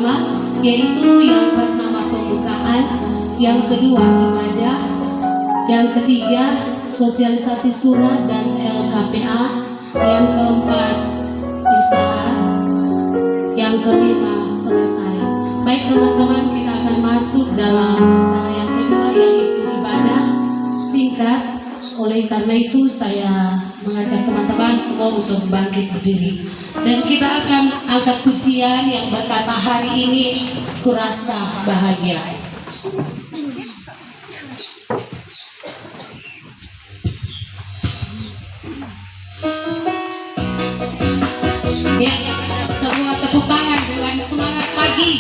bersama, yaitu yang pertama pembukaan, yang kedua ibadah, yang ketiga sosialisasi surat dan LKPA, yang keempat istirahat, yang kelima selesai. Baik teman-teman, kita akan masuk dalam acara yang kedua, yaitu ibadah singkat. Oleh karena itu saya mengajak teman-teman semua untuk bangkit berdiri, dan kita akan angkat pujian yang berkata, hari ini kurasa bahagia. Ya, semua tepuk tangan dengan semangat pagi.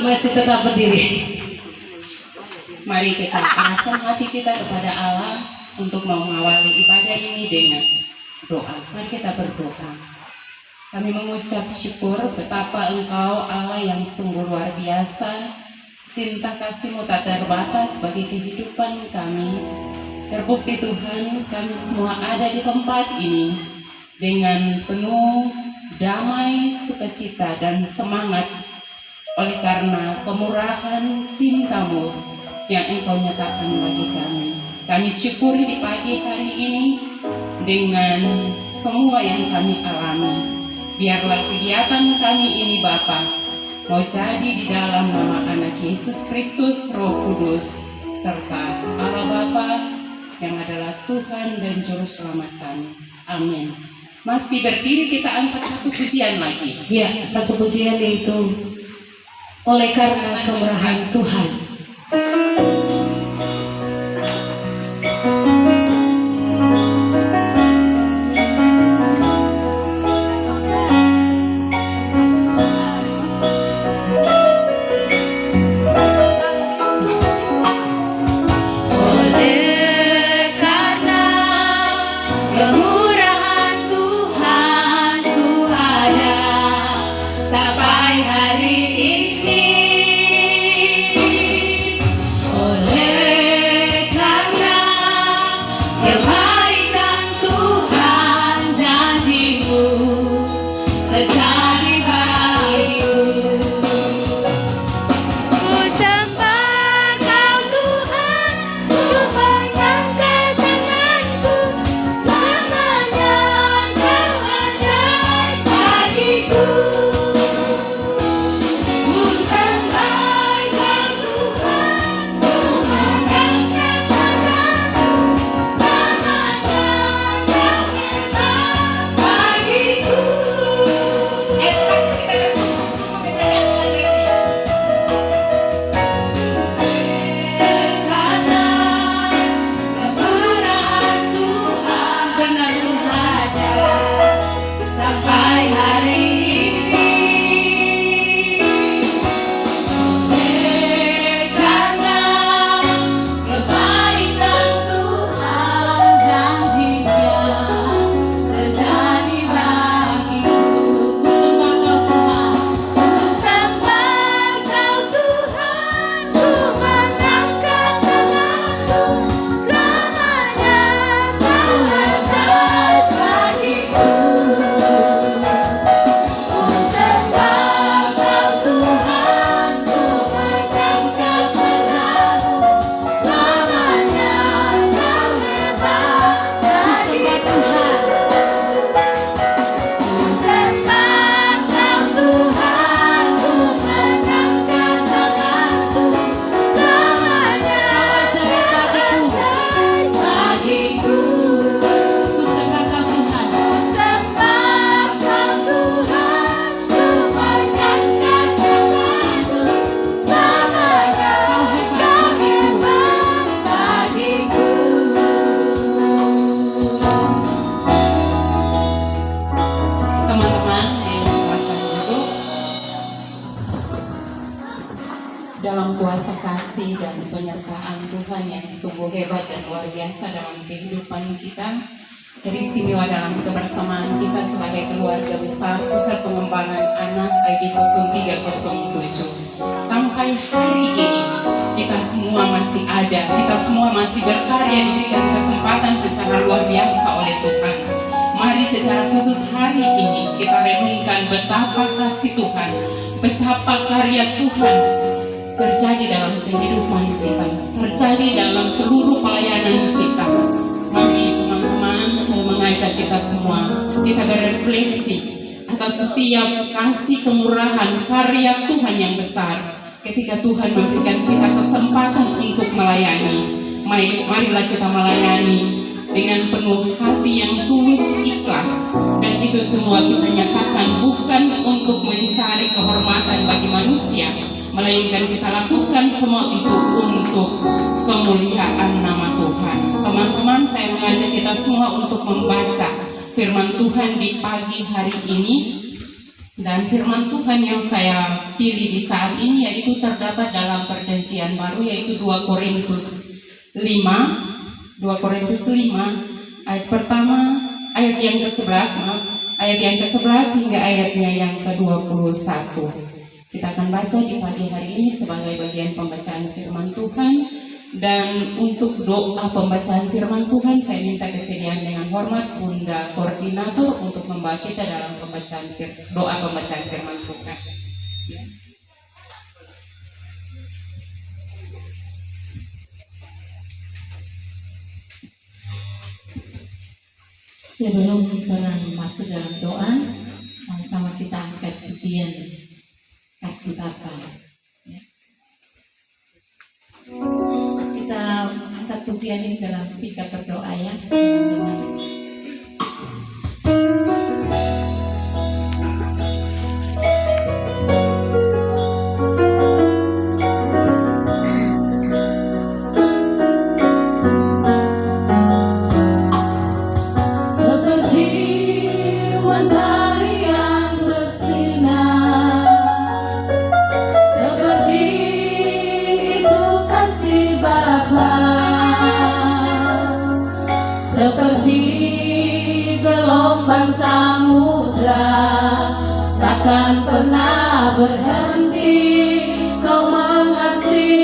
Masih tetap berdiri. Mari kita arahkan hati kita kepada Allah untuk mengawali ibadah ini dengan doa. Mari kita berdoa. Kami mengucap syukur betapa Engkau Allah yang sungguh luar biasa. Cinta kasih-Mu tak terbatas bagi kehidupan kami. Terbukti Tuhan, kami semua ada di tempat ini dengan penuh damai, sukacita, dan semangat oleh karena kemurahan cinta-Mu yang Engkau nyatakan bagi kami. Kami syukuri di pagi hari ini dengan semua yang kami alami. Biarlah kegiatan kami ini Bapa mau jadi di dalam nama Anak Yesus Kristus, Roh Kudus, serta Allah Bapa yang adalah Tuhan dan Juru Selamat kami. Amin. Masih berdiri, kita angkat satu pujian lagi. Ya, satu pujian yaitu oleh karena kemurahan Tuhan. dalam kuasa kasih dan penyertaan Tuhan yang sungguh hebat dan luar biasa dalam kehidupan kita, teristimewa dalam kebersamaan kita sebagai keluarga besar Pusat Pengembangan Anak ID 0307. Sampai hari ini kita semua masih ada, kita semua masih berkarya, diberikan kesempatan secara luar biasa oleh Tuhan. Mari secara khusus hari ini kita renungkan betapa kasih Tuhan, betapa karya Tuhan terjadi dalam kehidupan kita, terjadi dalam seluruh pelayanan kita. Mari teman-teman, saya mengajak kita semua, kita berefleksi atas setiap kasih kemurahan karya Tuhan yang besar. Ketika Tuhan memberikan kita kesempatan untuk melayani, marilah kita melayani dengan penuh hati yang tulus ikhlas. Dan itu semua kita nyatakan bukan untuk mencari kehormatan bagi manusia, melainkan kita lakukan semua itu untuk kemuliaan nama Tuhan. Teman-teman, saya mengajak kita semua untuk membaca firman Tuhan di pagi hari ini. Dan firman Tuhan yang saya pilih di saat ini yaitu terdapat dalam perjanjian baru, yaitu 2 Korintus 5 ayat pertama, ayat yang ke-11 hingga ayatnya yang ke-21. Kita akan baca di pagi hari ini sebagai bagian pembacaan firman Tuhan. Dan untuk doa pembacaan firman Tuhan, saya minta kesediaan dengan hormat Bunda Koordinator untuk membawa kita dalam doa pembacaan firman Tuhan. Ya. Sebelum kita masuk dalam doa, sama-sama kita angkat pujian kasih Bapa. Ya. Kita angkat pujian ini dalam sikap berdoa ya, teman-teman. Seperti gelombang samudra, takkan pernah berhenti kau mengasihiku.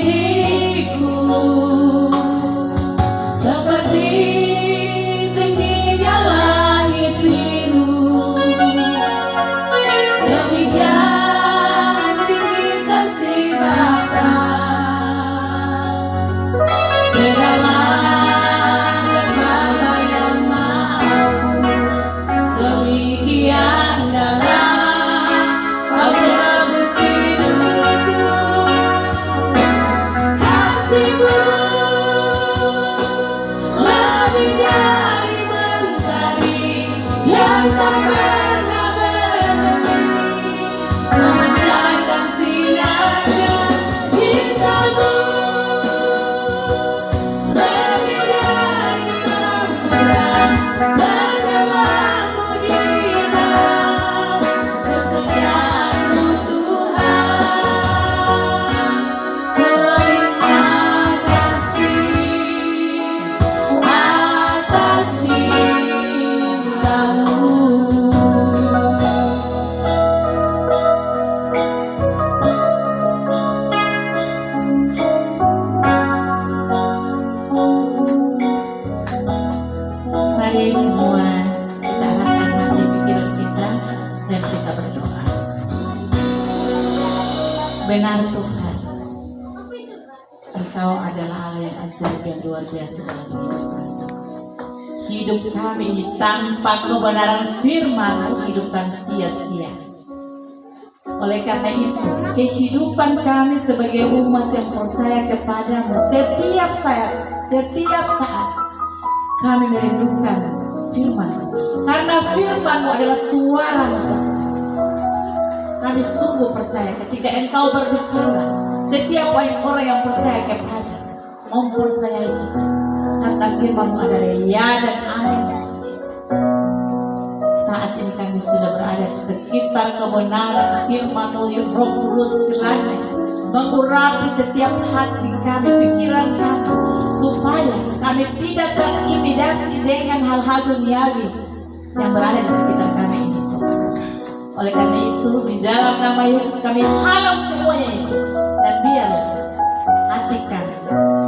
Seperti tingginya langit biru, demikian tinggi kasih Bapa. Segala benar Tuhan, Engkau adalah Allah yang ajaib dan luar biasa dalam hidup kami. Hidup kami ini tanpa kebenaran firman, hidup kami sia-sia. Oleh karena itu, kehidupan kami sebagai umat yang percaya kepadamu setiap saat kami merindukan firman-Mu. Karena firman-Mu adalah suara-Mu Tuhan. Kami sungguh percaya ketika Engkau berbicara, setiap orang yang percaya kepada mempercayai itu, karena firman-Mu adalah ya dan amin. Saat ini kami sudah berada di sekitar kebenaran firman-Mu, Roh Kudus kiranya mengurapi setiap hati kami, pikiran kami, supaya kami tidak terintimidasi dengan hal-hal duniawi yang berada di sekitar kami ini, Tuhan. Oleh karena itu, di dalam nama Yesus kami halau semuanya itu, dan biarlah hati kami,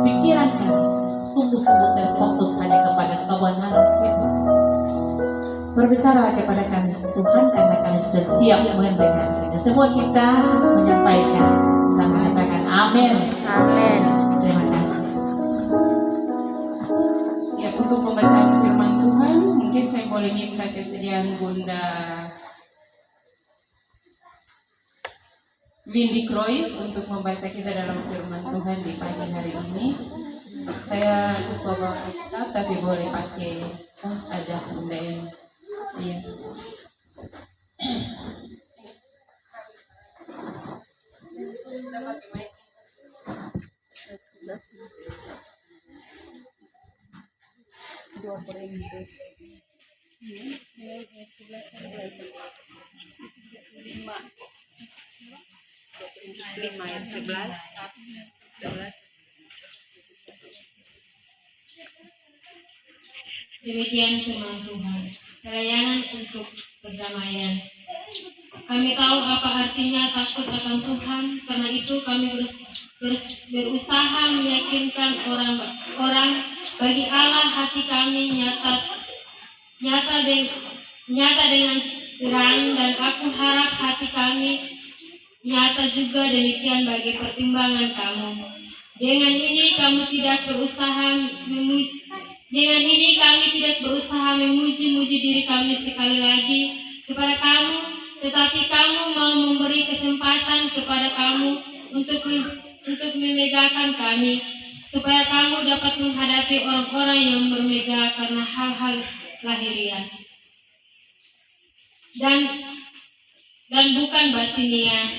pikiran kami sungguh-sungguh terfokus hanya kepada kebenaran firman. Berbicara kepada kami Tuhan, karena kami sudah siap mendengarnya. Semua kita menyampaikan dan mengatakan amin. Amin. Terima kasih. Ya, untuk pembacaan firman Tuhan, mungkin saya boleh minta kesediaan Bunda Windy Krois untuk membaca kita dalam firman Tuhan di pagi hari ini. Saya lupa bawa kitab, tapi boleh pakai, ada Bunda yang iya. Demikian firman Tuhan. Pelayanan untuk perdamaian. Kami tahu apa artinya takut akan Tuhan, karena itu kami berusaha meyakinkan orang bagi Allah. Hati kami nyata dengan terang, dan aku harap hati kami nyata juga demikian bagi pertimbangan kamu. Dengan ini kami tidak berusaha memuji-muji diri kami sekali lagi kepada kamu, tetapi kamu mau memberi kesempatan kepada kamu untuk memegahkan kami, supaya kamu dapat menghadapi orang-orang yang bermegah karena hal-hal lahiriah dan bukan batinia.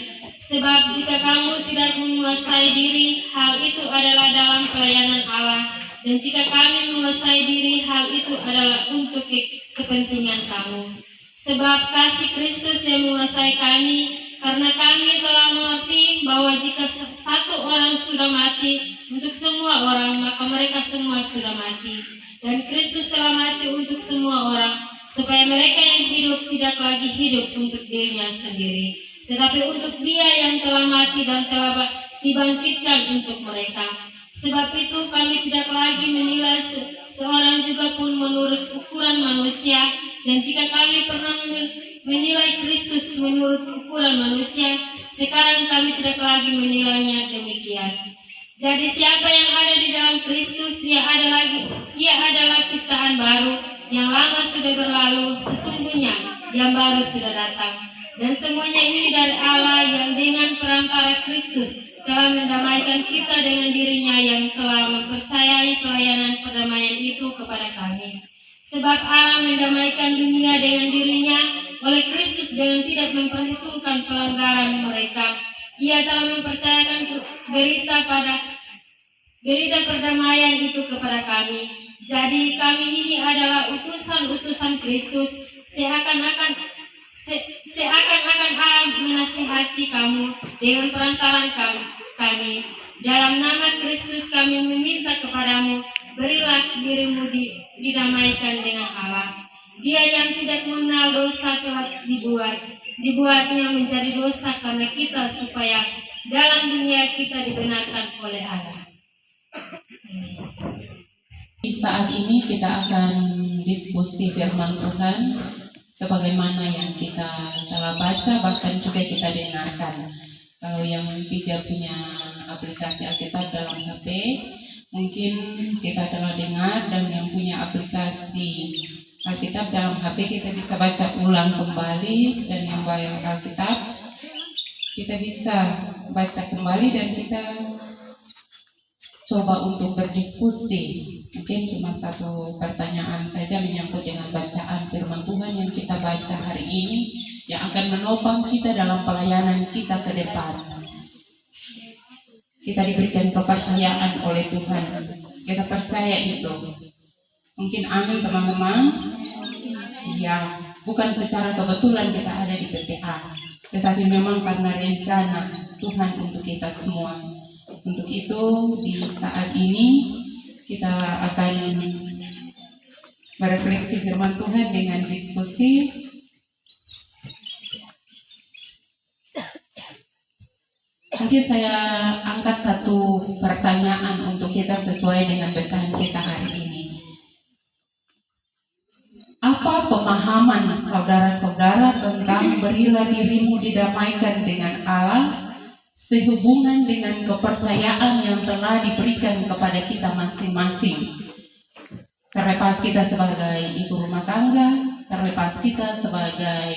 Sebab jika kamu tidak menguasai diri, hal itu adalah dalam pelayanan Allah. Dan jika kami menguasai diri, hal itu adalah untuk kepentingan kamu. Sebab kasih Kristus yang menguasai kami, karena kami telah mengerti bahwa jika satu orang sudah mati untuk semua orang, maka mereka semua sudah mati. Dan Kristus telah mati untuk semua orang, supaya mereka yang hidup tidak lagi hidup untuk dirinya sendiri, tetapi untuk Dia yang telah mati dan telah dibangkitkan untuk mereka. Sebab itu kami tidak lagi menilai seorang juga pun menurut ukuran manusia, dan jika kami pernah menilai Kristus menurut ukuran manusia, sekarang kami tidak lagi menilainya demikian. Jadi siapa yang ada di dalam Kristus, ia adalah ciptaan baru, yang lama sudah berlalu, sesungguhnya yang baru sudah datang. Dan semuanya ini dari Allah yang dengan perantara Kristus telah mendamaikan kita dengan dirinya, yang telah mempercayai pelayanan perdamaian itu kepada kami. Sebab Allah mendamaikan dunia dengan dirinya oleh Kristus dengan tidak memperhitungkan pelanggaran mereka. Ia telah mempercayakan berita perdamaian itu kepada kami. Jadi kami ini adalah utusan-utusan Kristus, seakan-akan Allah menasihati kamu dengan perantaran kami. Dalam nama Kristus kami meminta kepadamu, berilah dirimu didamaikan dengan Allah. Dia yang tidak mengenal dosa telah dibuatnya menjadi dosa karena kita, supaya dalam dunia kita dibenarkan oleh Allah. Saat ini kita akan diskusi firman Tuhan sebagaimana yang kita telah baca, bahkan juga kita dengarkan. Kalau yang tidak punya aplikasi Alkitab dalam HP, mungkin kita telah dengar, dan yang punya aplikasi Alkitab dalam HP kita bisa baca ulang kembali, dan yang bayar Alkitab kita bisa baca kembali, dan kita coba untuk berdiskusi. Mungkin cuma satu pertanyaan saja menyangkut dengan bacaan firman Tuhan yang kita baca hari ini, yang akan menopang kita dalam pelayanan kita ke depan. Kita diberikan kepercayaan oleh Tuhan, kita percaya itu. Mungkin amin teman-teman. Ya, bukan secara kebetulan kita ada di PTA, tetapi memang karena rencana Tuhan untuk kita semua. Untuk itu di saat ini kita akan merefleksi firman Tuhan dengan diskusi. Mungkin saya angkat satu pertanyaan untuk kita sesuai dengan bacaan kita hari ini. Apa pemahaman saudara-saudara tentang berilah dirimu didamaikan dengan Allah sehubungan dengan kepercayaan yang telah diberikan kepada kita masing-masing? Terlepas kita sebagai ibu rumah tangga, terlepas kita sebagai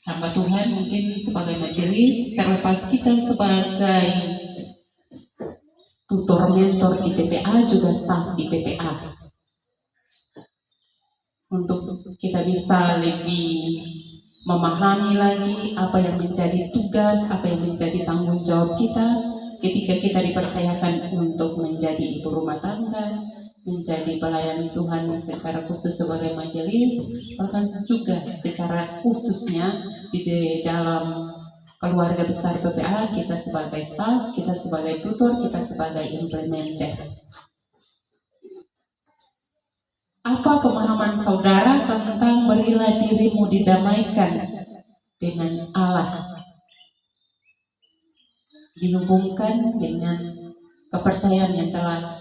hamba Tuhan, mungkin sebagai majelis, terlepas kita sebagai tutor mentor di PPA, juga staf di PPA. Untuk kita bisa lebih memahami lagi apa yang menjadi tugas, apa yang menjadi tanggung jawab kita ketika kita dipercayakan untuk menjadi ibu rumah tangga, menjadi pelayan Tuhan secara khusus sebagai majelis, bahkan juga secara khususnya di dalam keluarga besar PPA, kita sebagai staf, kita sebagai tutor, kita sebagai implementer. Apa pemahaman saudara tentang berilah dirimu didamaikan dengan Allah? Dihubungkan dengan kepercayaan yang telah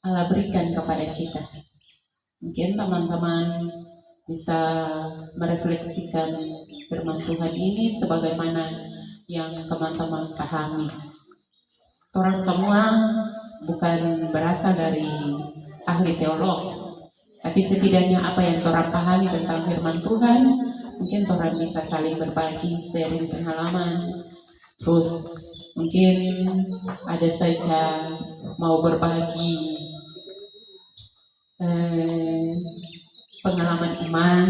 Allah berikan kepada kita. Mungkin teman-teman bisa merefleksikan firman Tuhan ini sebagaimana yang teman-teman pahami. Orang semua bukan berasal dari ahli teolog, tapi setidaknya apa yang orang pahami tentang firman Tuhan, mungkin orang bisa saling berbagi, sharing pengalaman. Terus mungkin ada saja mau berbagi pengalaman iman,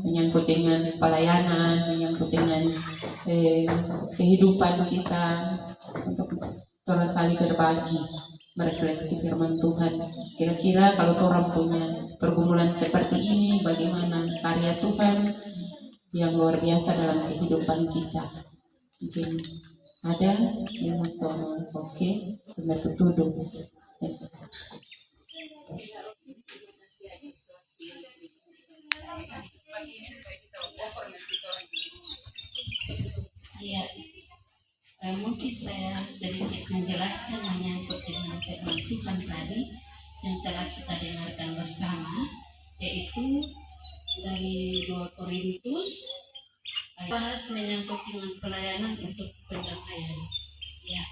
menyangkut dengan pelayanan, menyangkut dengan kehidupan kita, untuk orang saling berbagi, merefleksi firman Tuhan. Kira-kira kalau orang punya pergumulan seperti ini, bagaimana karya Tuhan yang luar biasa dalam kehidupan kita? Mungkin ada yang masuk. Oke, sudah tutup. Ya, mungkin saya sedikit menjelaskan menyangkut dengan firman Tuhan tadi yang telah kita dengarkan bersama, yaitu dari 2 Korintus bahas menyangkut dengan pelayanan untuk pendamaian. Ya,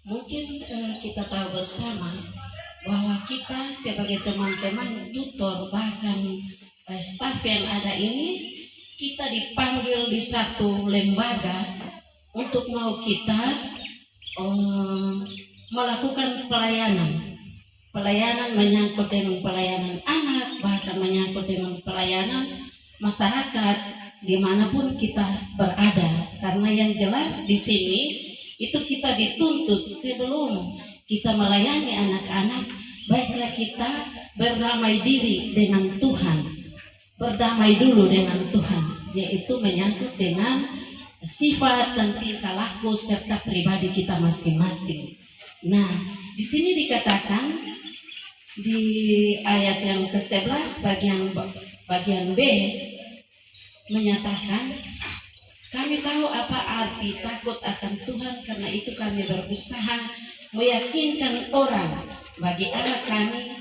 mungkin kita tahu bersama bahwa kita sebagai teman-teman tutor, bahkan staf yang ada ini, kita dipanggil di satu lembaga untuk mau kita melakukan pelayanan menyangkut dengan pelayanan anak, bahkan menyangkut dengan pelayanan masyarakat dimanapun kita berada. Karena yang jelas di sini itu kita dituntut sebelum kita melayani anak-anak, baiklah kita berdamai diri dengan Tuhan, berdamai dulu dengan Tuhan, yaitu menyangkut dengan sifat dan tingkah laku serta pribadi kita masing-masing. Nah, di sini dikatakan di ayat yang ke-11 bagian B menyatakan, kami tahu apa arti takut akan Tuhan, karena itu kami berusaha meyakinkan orang bagi Allah kami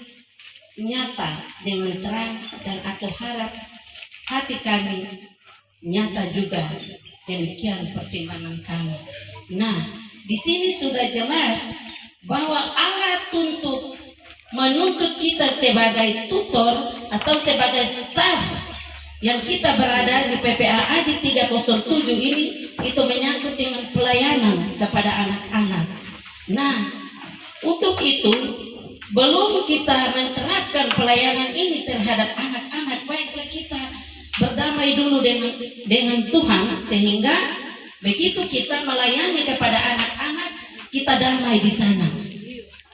nyata dengan terang, dan aku harap hati kami nyata juga, demikian pertimbangan kami. Nah, di sini sudah jelas bahwa Allah tuntut menuntut kita sebagai tutor atau sebagai staf yang kita berada di PPA di 307 ini, itu menyangkut dengan pelayanan kepada anak-anak. Nah, untuk itu belum kita menerapkan pelayanan ini terhadap anak-anak, baiklah kita berdamai dulu dengan Tuhan, sehingga begitu kita melayani kepada anak-anak, kita damai di sana.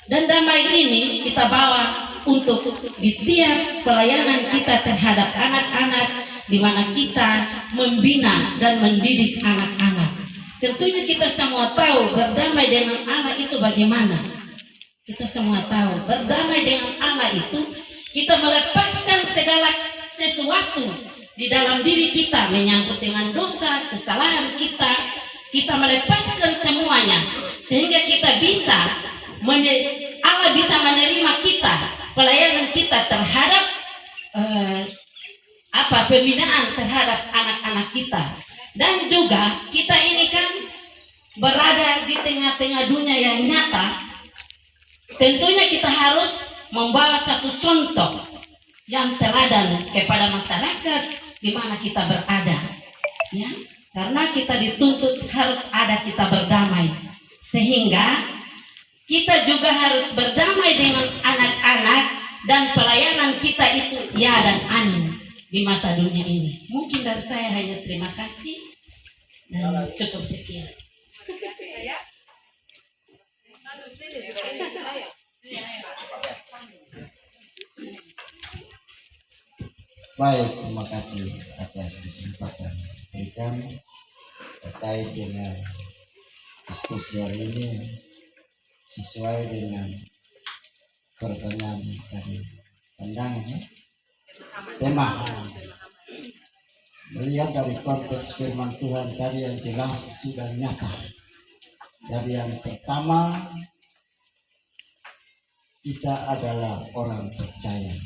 Dan damai ini kita bawa untuk di tiap pelayanan kita terhadap anak-anak, di mana kita membina dan mendidik anak-anak. Tentunya kita semua tahu berdamai dengan Allah itu bagaimana. Kita semua tahu berdamai dengan Allah itu kita melepaskan segala sesuatu di dalam diri kita menyangkut dengan dosa, kesalahan kita. Kita melepaskan semuanya sehingga kita bisa Allah bisa menerima kita, pelayanan kita terhadap pembinaan terhadap anak-anak kita. Dan juga kita ini kan berada di tengah-tengah dunia yang nyata. Tentunya kita harus membawa satu contoh yang teladan kepada masyarakat di mana kita berada, ya. Karena kita dituntut harus ada kita berdamai, sehingga kita juga harus berdamai dengan anak-anak dan pelayanan kita itu ya dan amin di mata dunia ini. Mungkin dari saya hanya terima kasih dan cukup sekian. Baik, terima kasih atas kesempatan diberikan terkait dengan diskusi hari ini sesuai dengan pertanyaan tadi pandangannya. Tema melihat dari konteks firman Tuhan tadi yang jelas sudah nyata. Jadi yang pertama, kita adalah orang percaya.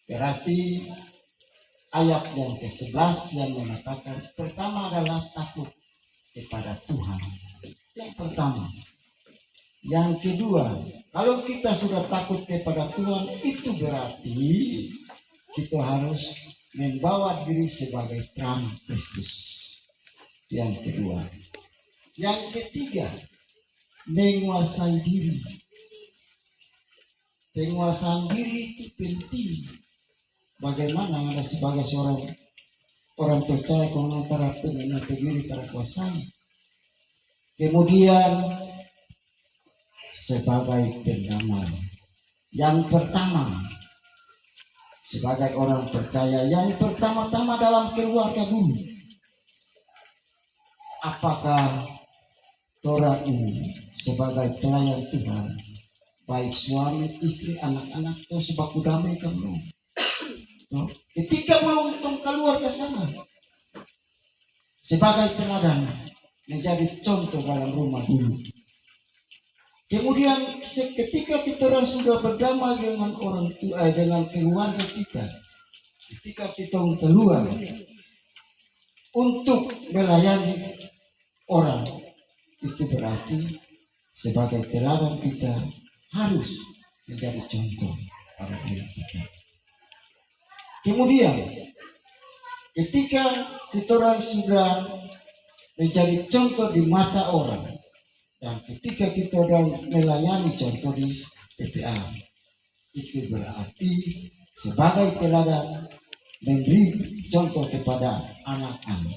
Berarti ayat yang ke-11 yang mengatakan pertama adalah takut kepada Tuhan. Yang pertama. Yang kedua, kalau kita sudah takut kepada Tuhan, itu berarti kita harus membawa diri sebagai terang Kristus. Yang kedua. Yang ketiga, menguasai diri. Penguasaan diri itu penting. Bagaimana Anda sebagai seorang orang percaya kalau antara mengenai diri terkuasai. Kemudian sebagai pendamai. Yang pertama, sebagai orang percaya, yang pertama-tama dalam keluarga dulu. Apakah orang ini sebagai pelayan Tuhan, baik suami, istri, anak-anak, atau sebaku damai kamu? Ketika belum keluar ke sana, sebagai teladan, menjadi contoh dalam rumah dulu. Kemudian ketika kita orang sudah berdamai dengan orang tua, dengan keluarga kita, ketika kita keluar untuk melayani orang, itu berarti sebagai teladan kita harus menjadi contoh pada diri kita. Kemudian ketika kita orang sudah menjadi contoh di mata orang, dan ketika kita orang melayani contoh di PPA, itu berarti sebagai teladan memberi contoh kepada anak-anak.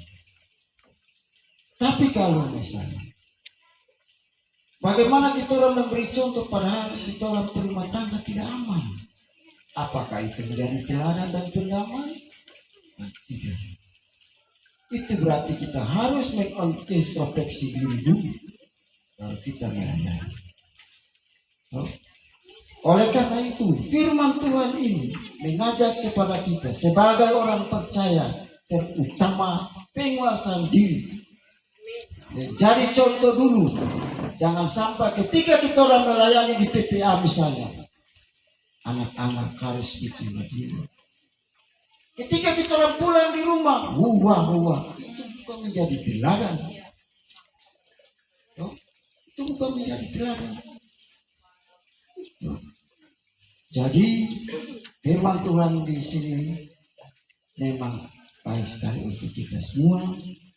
Tapi kalau misalnya bagaimana kita orang memberi contoh padahal kita orang berumah tangga tidak aman, apakah itu menjadi teladan dan pendamai? Tidak. Itu berarti kita harus mengintrospeksi diri dulu baru kita melayani. Oleh karena itu firman Tuhan ini mengajak kepada kita sebagai orang percaya, terutama penguasaan diri, jadi contoh dulu. Jangan sampai ketika kita orang melayani di PPA misalnya, anak-anak harus bikin begini. Ketika kita orang pulang di rumah, itu bukan menjadi teladan. Itu bukan menjadi teladan. Jadi firman Tuhan di sini memang baik sekali untuk kita semua.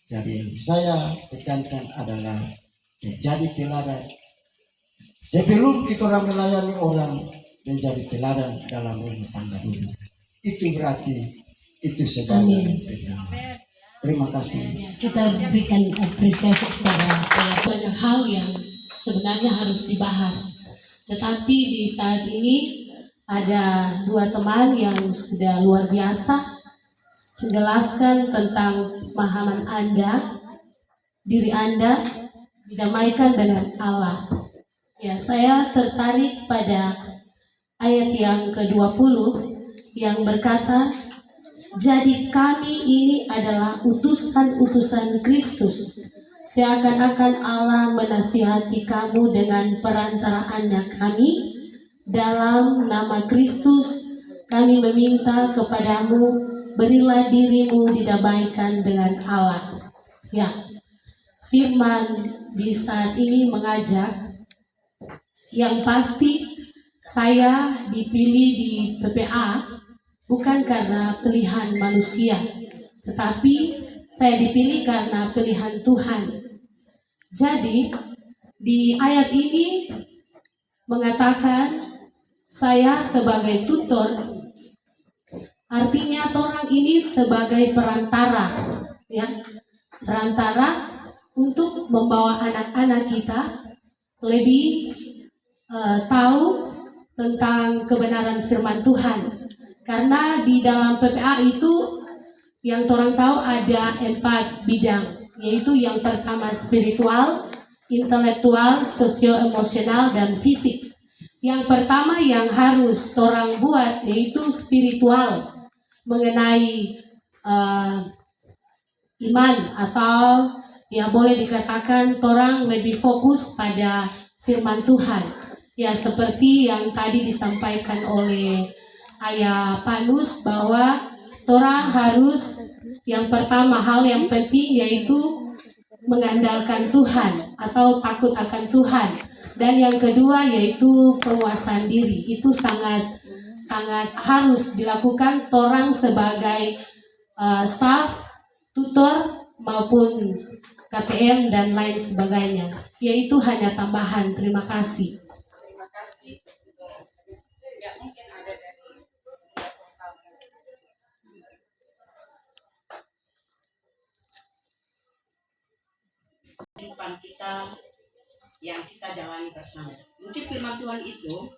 Jadi yang saya tekankan adalah menjadi teladan. Sebelum kita orang melayani orang, menjadi teladan dalam rumah tangga dulu. Itu berarti itu sebagai pendamai. Terima kasih. Kita berikan apresiasi kepada banyak hal yang sebenarnya harus dibahas. Tetapi di saat ini ada dua teman yang sudah luar biasa menjelaskan tentang pemahaman Anda diri Anda didamaikan dengan Allah. Ya, saya tertarik pada ayat yang ke-20 yang berkata, jadi kami ini adalah utusan-utusan Kristus. Seakan-akan Allah menasihati kamu dengan perantaraannya kami. Dalam nama Kristus kami meminta kepadamu, berilah dirimu didamaikan dengan Allah. Ya, firman di saat ini mengajak, yang pasti saya dipilih di PPA bukan karena pilihan manusia, tetapi saya dipilih karena pilihan Tuhan. Jadi di ayat ini mengatakan saya sebagai tutor, artinya orang ini sebagai perantara, ya, perantara untuk membawa anak-anak kita lebih tahu tentang kebenaran firman Tuhan. Karena di dalam PPA itu yang orang tahu ada 4 bidang, yaitu yang pertama spiritual, intelektual, sosio-emosional, dan fisik. Yang pertama yang harus orang buat yaitu spiritual, mengenai iman, atau ya boleh dikatakan orang lebih fokus pada firman Tuhan. Ya, seperti yang tadi disampaikan oleh Ayah Panus bahwa orang harus yang pertama, hal yang penting yaitu mengandalkan Tuhan atau takut akan Tuhan. Dan yang kedua yaitu penguasaan diri. Itu sangat harus dilakukan orang sebagai staff, tutor maupun KTM dan lain sebagainya. Yaitu hanya tambahan. Terima kasih. Terima kasih. Ya, mungkin ada dari kehidupan kita yang kita jalani bersama. Mungkin firman Tuhan itu,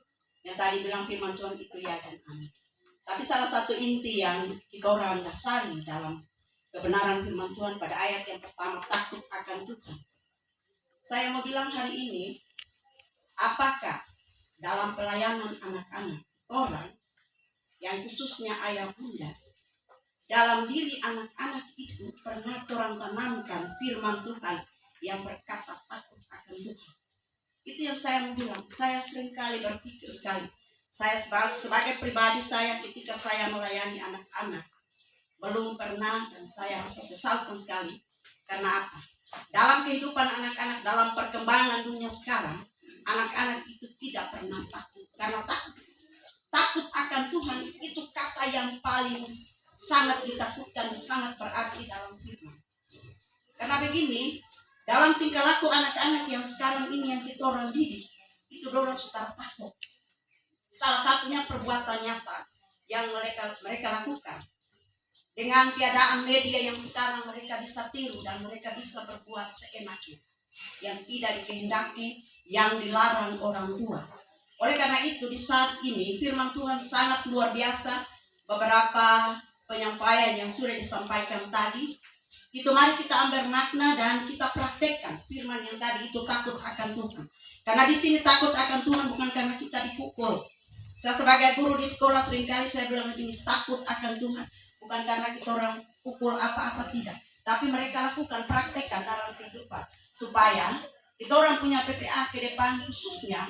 yang tadi bilang firman Tuhan itu ya dan amin. Tapi salah satu inti yang kita orang dasari dalam kebenaran firman Tuhan pada ayat yang pertama, takut akan Tuhan. Saya mau bilang hari ini, apakah dalam pelayanan anak-anak orang yang khususnya ayah bunda, dalam diri anak-anak itu pernah orang tanamkan firman Tuhan yang berkata takut akan Tuhan. Itu yang saya mau bilang. Saya seringkali berpikir sekali, saya sebagai pribadi saya ketika saya melayani anak-anak belum pernah, dan saya rasa sesalkan sekali. Karena apa? Dalam kehidupan anak-anak, dalam perkembangan dunia sekarang, anak-anak itu tidak pernah takut. Karena takut akan Tuhan itu kata yang paling sangat ditakutkan, sangat berarti dalam firman. Karena begini, dalam tingkah laku anak-anak yang sekarang ini yang kita orang didik, itu orang sudah takut. Salah satunya perbuatan nyata yang mereka lakukan. Dengan keadaan media yang sekarang mereka bisa tiru dan mereka bisa berbuat seenaknya. Yang tidak dikehendaki, yang dilarang orang tua. Oleh karena itu di saat ini firman Tuhan sangat luar biasa. Beberapa penyampaian yang sudah disampaikan tadi, itu mari kita ambil makna dan kita praktekkan firman yang tadi itu takut akan Tuhan. Karena di sini takut akan Tuhan bukan karena kita dipukul. Saya sebagai guru di sekolah seringkali saya bilang begini, takut akan Tuhan bukan karena kita orang pukul apa-apa, tidak. Tapi mereka lakukan, praktekkan dalam kehidupan. Supaya kita orang punya PPA ke depan khususnya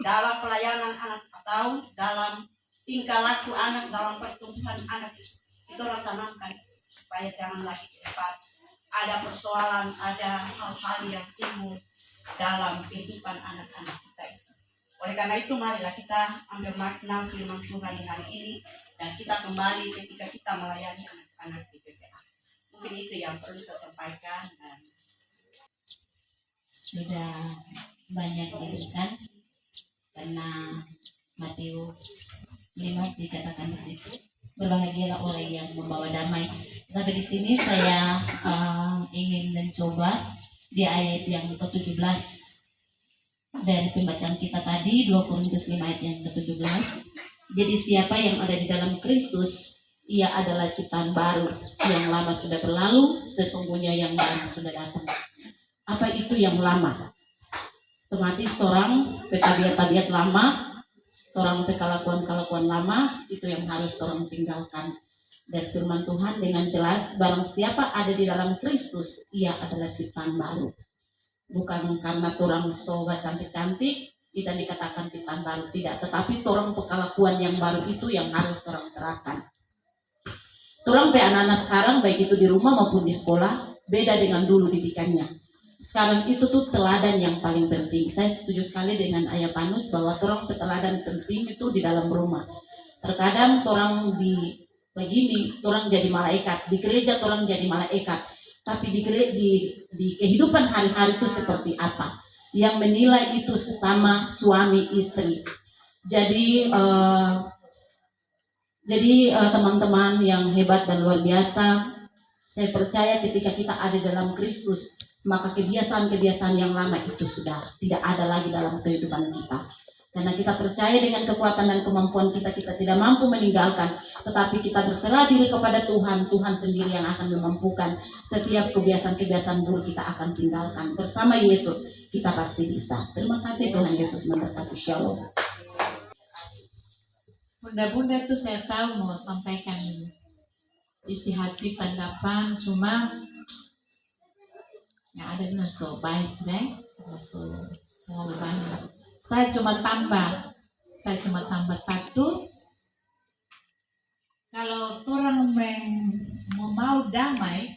dalam pelayanan anak atau dalam tingkah laku anak, dalam pertumbuhan anak itu. Kita orang tanamkan supaya jangan lagi ke depan ada persoalan, ada hal-hal yang timbul dalam kehidupan anak-anak kita itu. Oleh karena itu marilah kita ambil makna firman Tuhan di hari ini dan kita kembali ketika kita melayani anak-anak di PPA. Mungkin itu yang perlu saya sampaikan. Dan sudah banyak diberikan karena Matius 5 dikatakan di situ, berbahagialah orang yang membawa damai. Tapi di sini saya ingin mencoba di ayat yang ke-17 dari pembacaan kita tadi, 2 Korintus 5 ayat yang ke-17. Jadi siapa yang ada di dalam Kristus, ia adalah ciptaan baru. Yang lama sudah berlalu, sesungguhnya yang baru sudah datang. apa itu yang lama. Otomatis orang tabiat-tabiat lama, orang kelakuan-kelakuan lama itu yang harus orang tinggalkan. Dan firman Tuhan dengan jelas, barang siapa ada di dalam Kristus, ia adalah ciptaan baru. Bukan karena orang sobat cantik-cantik kita dikatakan ciptaan baru, tidak, tetapi orang kelakuan yang baru itu yang harus orang terapkan. Orang anak-anak sekarang baik itu di rumah maupun di sekolah beda dengan dulu didikannya. Sekarang itu tuh teladan yang paling penting. Saya setuju sekali dengan Ayah Panus bahwa orang teladan penting itu di dalam rumah. Terkadang orang di begini, orang jadi malaikat, di gereja orang jadi malaikat, tapi di kehidupan hari-hari itu seperti apa? Yang menilai itu sesama suami istri. Jadi teman-teman yang hebat dan luar biasa, saya percaya ketika kita ada dalam Kristus, maka kebiasaan-kebiasaan yang lama itu sudah tidak ada lagi dalam kehidupan kita. Karena kita percaya dengan kekuatan dan kemampuan kita tidak mampu meninggalkan, tetapi kita berserah diri kepada Tuhan. Tuhan sendiri yang akan memampukan. Setiap kebiasaan-kebiasaan buruk kita akan tinggalkan. Bersama Yesus kita pasti bisa. Terima kasih, Tuhan Yesus memberkati. Shalom. Bunda-bunda tuh saya tahu mau sampaikan isi hati tanggapan, cuma yang ada naso bias deh, naso terlalu banyak. Saya cuma tambah satu. Kalau orang mau damai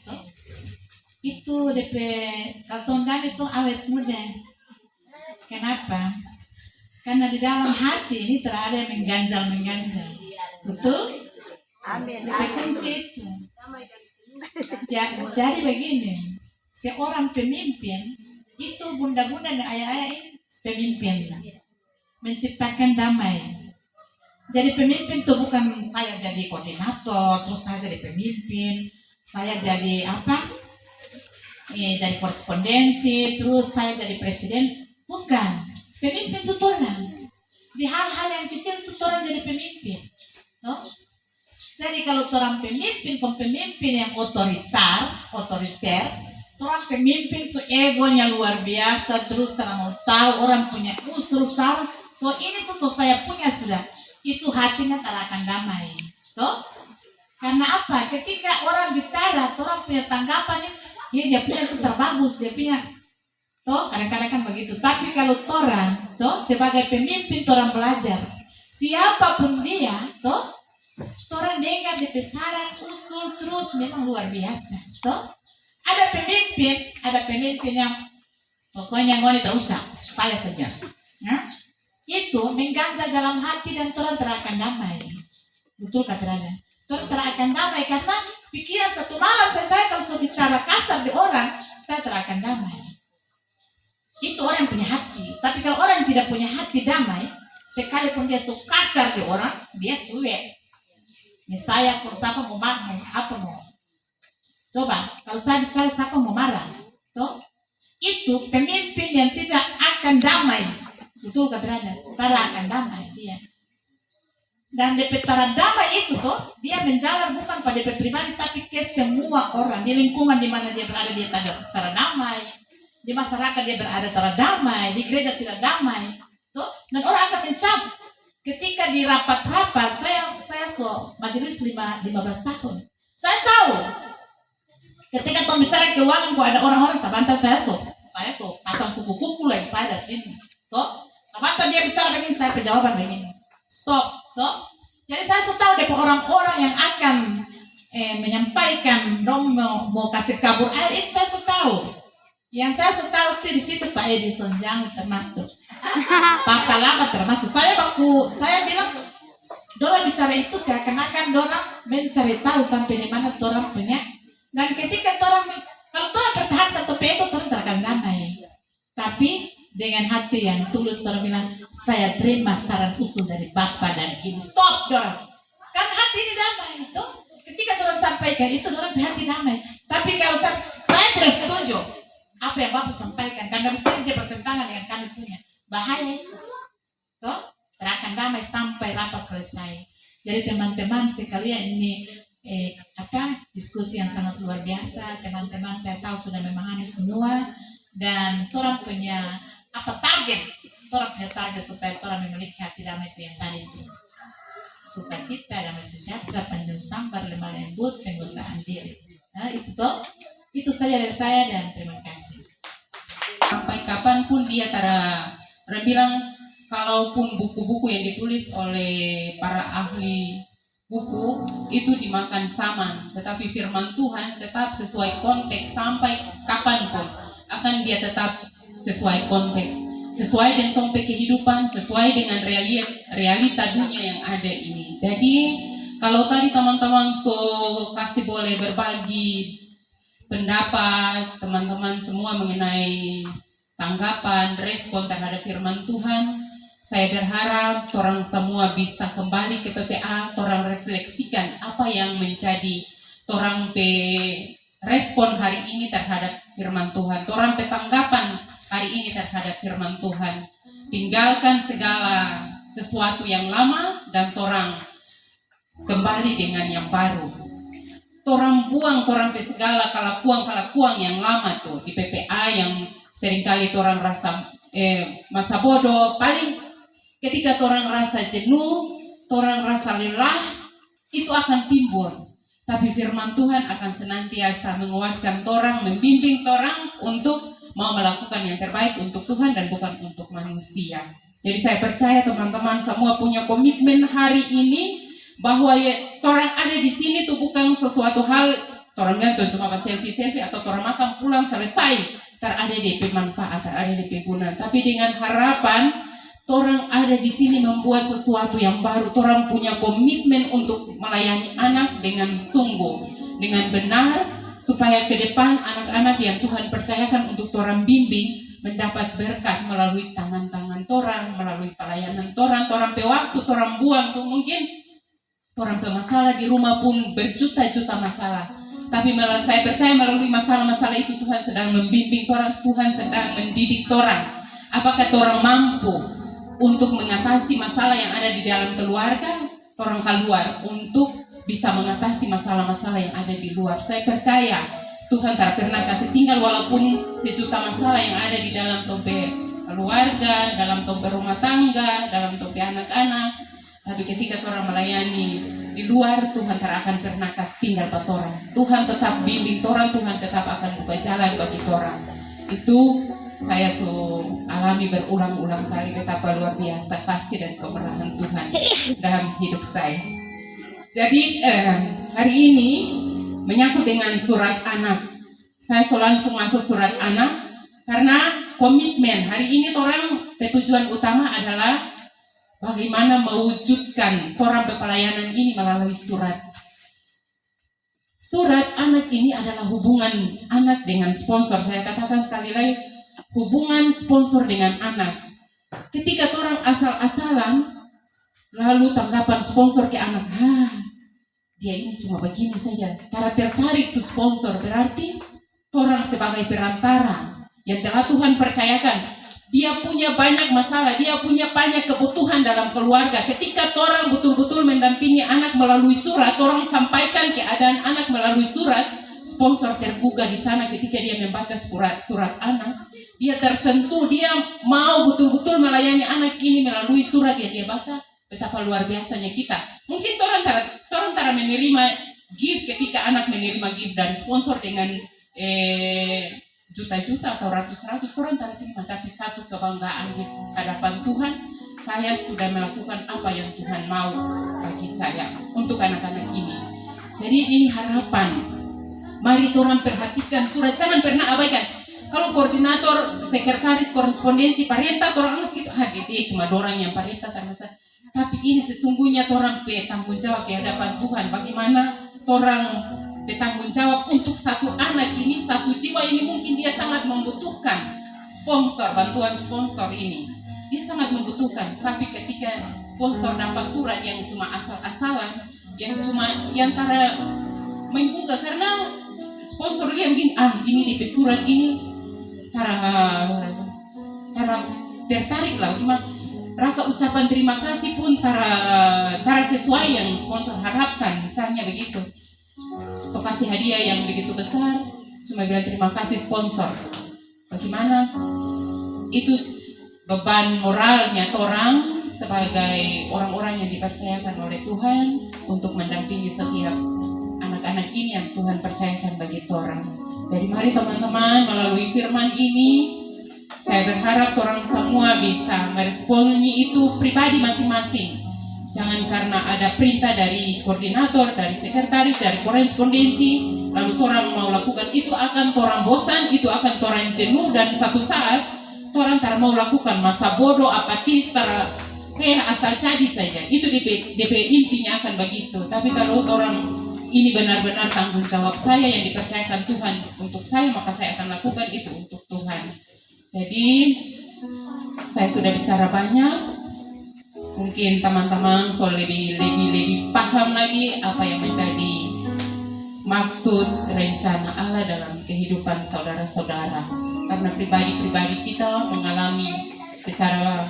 itu DP kalau itu awet muda. Kenapa? Karena di dalam hati ini terada yang mengganjal. Betul? Amin. DP kunci itu. Jadi begini, seorang pemimpin itu bunda-bunda dan ayah-ayah ini pemimpin menciptakan damai. Jadi pemimpin itu bukan saya jadi koordinator terus saya jadi pemimpin, saya jadi jadi korespondensi terus saya jadi presiden, bukan. Pemimpin itu orang di hal-hal yang kecil itu orang jadi pemimpin, no? Jadi kalau orang pemimpin yang otoriter, orang pemimpin itu egonya luar biasa, terus karena mau tahu orang punya usul salah. So ini tuh saya punya sudah, itu hatinya tak akan damai. Toh? Karena apa? Ketika orang bicara, orang punya tanggapan, ya dia punya itu terbagus, dia punya. Toh kadang-kadang kan begitu. Tapi kalau orang, sebagai pemimpin orang belajar, siapapun dia, orang dengar di saran usul terus memang luar biasa. Ada pemimpin yang pokoknya ngoni terus saya saja. Itu mengganjal dalam hati dan orang terakan damai. Betul kata Rada. Orang terakan damai karena pikiran satu malam saya kalau bicara kasar di orang, saya terakan damai. Itu orang punya hati. Tapi kalau orang tidak punya hati damai, sekalipun dia suka kasar di orang, dia cuek. Saya kalau siapa mau marah, apa mau? Coba, kalau saya bicara siapa mau marah, itu pemimpin yang tidak akan damai. Betul kata Rada, akan damai dia. Dan DP damai itu dia menjalan bukan pada DP pribadi, tapi ke semua orang di lingkungan di mana dia berada dia tara damai, di masyarakat dia berada tara damai, di gereja tidak damai, dan orang akan mencabut. Ketika di rapat-rapat, saya majelis 15 tahun, saya tahu. Ketika tuh bicara keuangan, kok ada orang-orang sabanta saya pasang kuku-kuku lagi saya dari sini. Sabanta dia bicara begini, saya jawaban begini. Stop. Jadi saya tahu deh orang-orang yang akan menyampaikan dong mau kasih kabur air itu saya tahu. Yang saya tahu itu di situ Pak Edison Jang termasuk. Pak Kalaba termasuk. Saya bilang dorang bicara itu seakan-akan dorang mencari tahu sampai di mana dorang punya. Dan ketika kalau orang pertahankan ego, orang akan damai. Tapi dengan hati yang tulus, orang bilang, saya terima saran usul dari Bapak dan Ibu. Stop, dorang. Kan hati ini damai. Ketika orang sampaikan itu, orang hati damai. Tapi kalau saya tidak setuju apa yang Bapak sampaikan, karena disini dia bertentangan dengan kami punya. Bahaya itu. Terakan damai sampai rapat selesai. Jadi teman-teman sekalian ini diskusi yang sangat luar biasa. Teman-teman saya tahu sudah memahami semua. dan orang punya target, orang punya target supaya orang memiliki hati damai itu yang tadi itu sukacita, damai sejahtera, panjang sabar, lemah lembut, pengusahaan diri. Nah itu saja dari saya dan terima kasih. Sampai kapanpun dia orang bilang kalaupun buku-buku yang ditulis oleh para ahli buku itu dimakan saman, tetapi firman Tuhan tetap sesuai konteks sampai kapanpun akan dia tetap sesuai konteks, sesuai dengan kehidupan, sesuai dengan realita dunia yang ada ini. Jadi kalau tadi teman-teman kasih boleh berbagi pendapat teman-teman semua mengenai tanggapan, respon terhadap firman Tuhan, saya berharap orang semua bisa kembali ke PPA, orang refleksikan apa yang menjadi orang respon hari ini terhadap firman Tuhan, orang tanggapan hari ini terhadap firman Tuhan. Tinggalkan segala sesuatu yang lama dan orang kembali dengan yang baru. Orang buang segala kalakuan yang lama tuh di PPA yang seringkali orang rasa masa bodoh. Paling ketika orang rasa jenuh, orang rasa lelah, itu akan timbul. Tapi firman Tuhan akan senantiasa menguatkan orang, membimbing orang untuk mau melakukan yang terbaik untuk Tuhan dan bukan untuk manusia. Jadi saya percaya teman-teman semua punya komitmen hari ini bahwa orang ada di sini tuh bukan sesuatu hal orang nonton cuma selfie atau orang makan pulang selesai, ada DP manfaat, ada DP guna. Tapi dengan harapan orang ada di sini membuat sesuatu yang baru. Orang punya komitmen untuk melayani anak dengan sungguh, dengan benar, supaya ke depan anak-anak yang Tuhan percayakan untuk orang bimbing mendapat berkat melalui tangan-tangan orang, melalui pelayanan orang pe waktu orang buang tuh mungkin orang pe masalah di rumah pun berjuta-juta masalah. Tapi saya percaya melalui masalah-masalah itu Tuhan sedang membimbing orang, Tuhan sedang mendidik orang. Apakah orang mampu untuk mengatasi masalah yang ada di dalam keluarga, orang keluar untuk bisa mengatasi masalah-masalah yang ada di luar. Saya percaya Tuhan tak pernah kasih tinggal walaupun sejuta masalah yang ada di dalam tompe keluarga, dalam tompe rumah tangga, dalam tompe anak-anak. Tapi ketika orang melayani di luar, Tuhan tak akan pernah kasih tinggal buat orang. Tuhan tetap bimbing orang, Tuhan tetap akan buka jalan bagi orang. Itu saya alami berulang-ulang kali betapa luar biasa kasih dan kemurahan Tuhan dalam hidup saya. Jadi hari ini menyangkut dengan surat anak. Saya langsung masuk surat anak karena komitmen hari ini orang tujuan utama adalah bagaimana mewujudkan orang pelayanan ini melalui surat. Surat anak ini adalah hubungan anak dengan sponsor. Saya katakan sekali lagi, hubungan sponsor dengan anak. Ketika orang asal-asalan, lalu tanggapan sponsor ke anak, dia ini cuma begini saja, tertarik tuh sponsor, berarti orang sebagai perantara yang telah Tuhan percayakan, dia punya banyak masalah, dia punya banyak kebutuhan dalam keluarga. Ketika orang betul-betul mendampingi anak melalui surat, orang sampaikan keadaan anak melalui surat, sponsor terbuka di sana ketika dia membaca surat anak. Dia tersentuh, dia mau betul-betul melayani anak ini melalui surat yang dia baca. Betapa luar biasanya kita. Mungkin orang tara menerima gift ketika anak menerima gift dari sponsor dengan juta-juta atau ratus-ratus, orang tara terima. Tapi satu kebanggaan di hadapan Tuhan, saya sudah melakukan apa yang Tuhan mau bagi saya untuk anak-anak ini. Jadi ini harapan. Mari orang perhatikan surat, jangan pernah abaikan. Kalau koordinator, sekretaris, korespondensi, parenta, orang anggap itu dia cuma orang yang parenta termasa. Tapi ini sesungguhnya orang bertanggung jawab di hadapan Tuhan. Bagaimana orang bertanggung jawab untuk satu anak ini, satu jiwa ini, mungkin dia sangat membutuhkan sponsor, bantuan sponsor ini. Dia sangat membutuhkan. Tapi ketika sponsor dapat surat yang cuma asal-asalan, yang tara menggugah karena sponsor dia mungkin ini di surat ini tara tertarik lah, cuma rasa ucapan terima kasih pun tara sesuai yang sponsor harapkan, misalnya begitu. So kasih hadiah yang begitu besar, cuma bilang terima kasih sponsor. Bagaimana itu beban moralnya orang sebagai orang-orang yang dipercayakan oleh Tuhan untuk mendampingi setiap anak-anak ini yang Tuhan percayakan bagi orang. Jadi mari teman-teman, melalui firman ini saya berharap orang semua bisa meresponi itu pribadi masing-masing. Jangan karena ada perintah dari koordinator, dari sekretaris, dari korespondensi, lalu orang mau lakukan itu akan orang bosan, itu akan orang jenuh, dan satu saat orang tak mau lakukan masa bodoh, apatis, kayak asal jadi saja. Itu DP intinya akan begitu. Tapi kalau orang ini benar-benar tanggung jawab saya yang dipercayakan Tuhan untuk saya, maka saya akan lakukan itu untuk Tuhan. Jadi saya sudah bicara banyak. Mungkin teman-teman soal lebih paham lagi apa yang menjadi maksud rencana Allah dalam kehidupan saudara-saudara. Karena pribadi-pribadi kita mengalami secara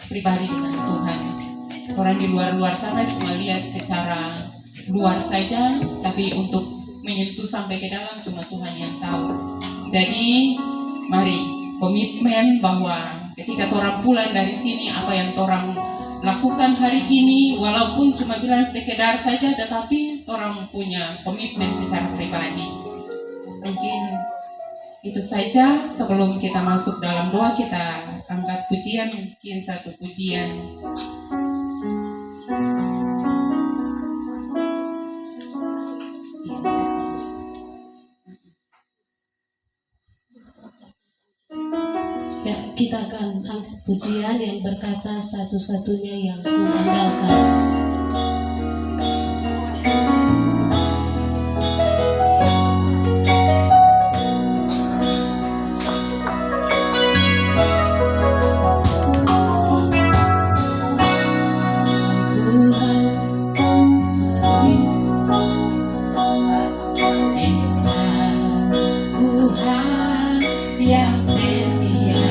pribadi dengan Tuhan. Orang di luar-luar sana cuma lihat secara luar saja, tapi untuk menyentuh sampai ke dalam cuma Tuhan yang tahu. Jadi mari komitmen bahwa ketika orang pulang dari sini, apa yang orang lakukan hari ini, walaupun cuma bilang sekedar saja, tetapi orang punya komitmen secara pribadi. Mungkin itu saja. Sebelum kita masuk dalam doa, kita angkat pujian, mungkin satu pujian. Ya, kita akan angkat pujian yang berkata satu-satunya yang kuandalkan. Tuhan yang setia.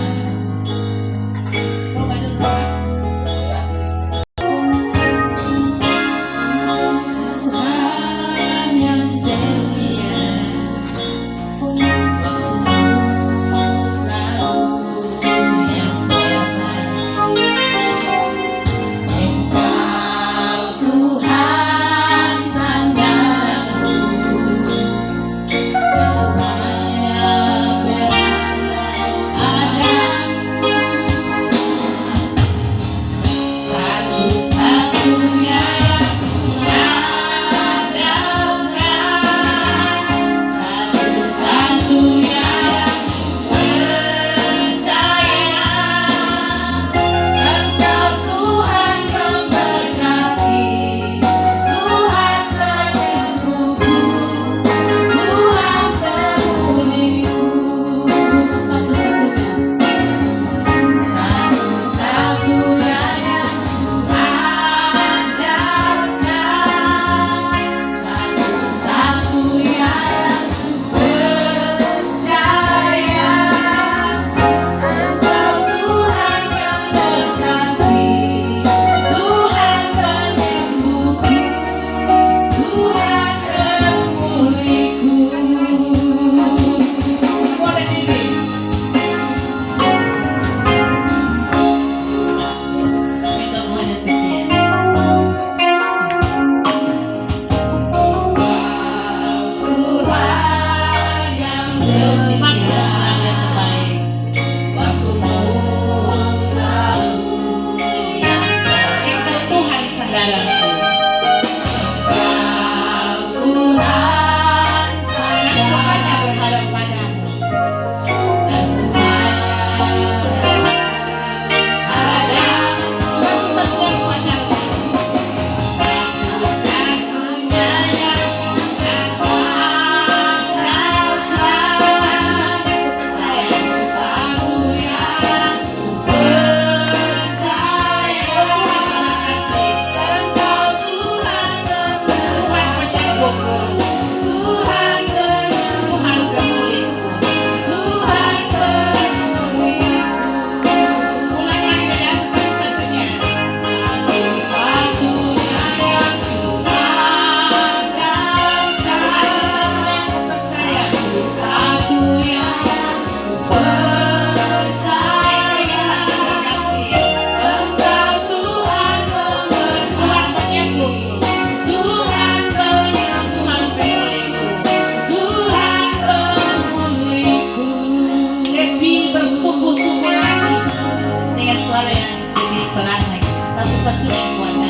satu-satunya kuasa.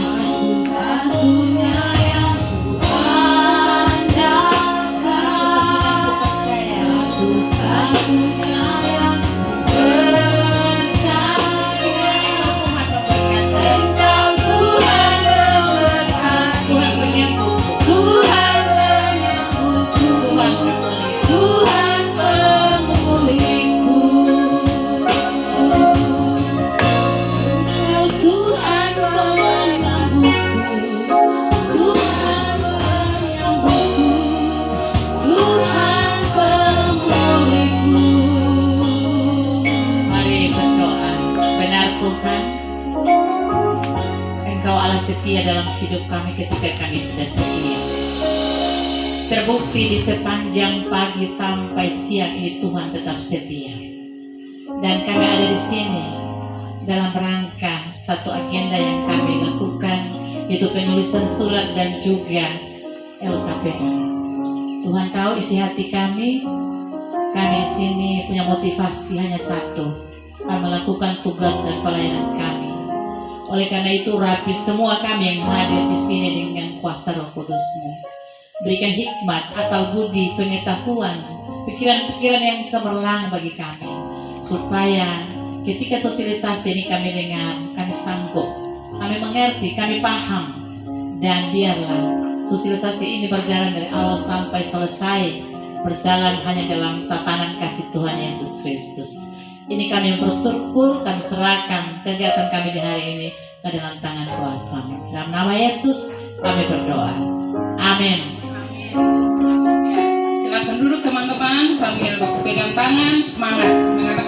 Satu-satunya yang kuandalkan, satu-satunya yang percaya. Engkau Tuhan memberkati, Tuhan menyambut, Tuhan menyambutku, Tuhan memberi. Tuhan pemulihku. Engkau Tuhan menyambutku, Tuhan menyambutku, Tuhan pemulihku. Mari berdoa. Benar Tuhan, Engkau Allah setia dalam hidup kami ketika kami tidak setia. Terbukti di sepanjang pagi sampai siang ini Tuhan tetap setia. Dan kami ada di sini dalam rangka satu agenda yang kami lakukan, yaitu penulisan surat dan juga LKPA. Tuhan tahu isi hati kami. Kami di sini punya motivasi hanya satu, kami melakukan tugas dan pelayanan kami. Oleh karena itu rapi semua kami yang hadir di sini dengan kuasa Roh Kudus-Mu. Berikan hikmat, akal budi, pengetahuan, pikiran-pikiran yang cemerlang bagi kami, supaya ketika sosialisasi ini kami dengar, kami sanggup, kami mengerti, kami paham, dan biarlah sosialisasi ini berjalan dari awal sampai selesai, berjalan hanya dalam tatanan kasih Tuhan Yesus Kristus. Ini kami yang bersyukur, kami serahkan kegiatan kami di hari ini ke dalam tangan kuasa-Mu. Dalam nama Yesus kami berdoa. Amin. Silakan duduk teman-teman sambil pegang tangan, semangat.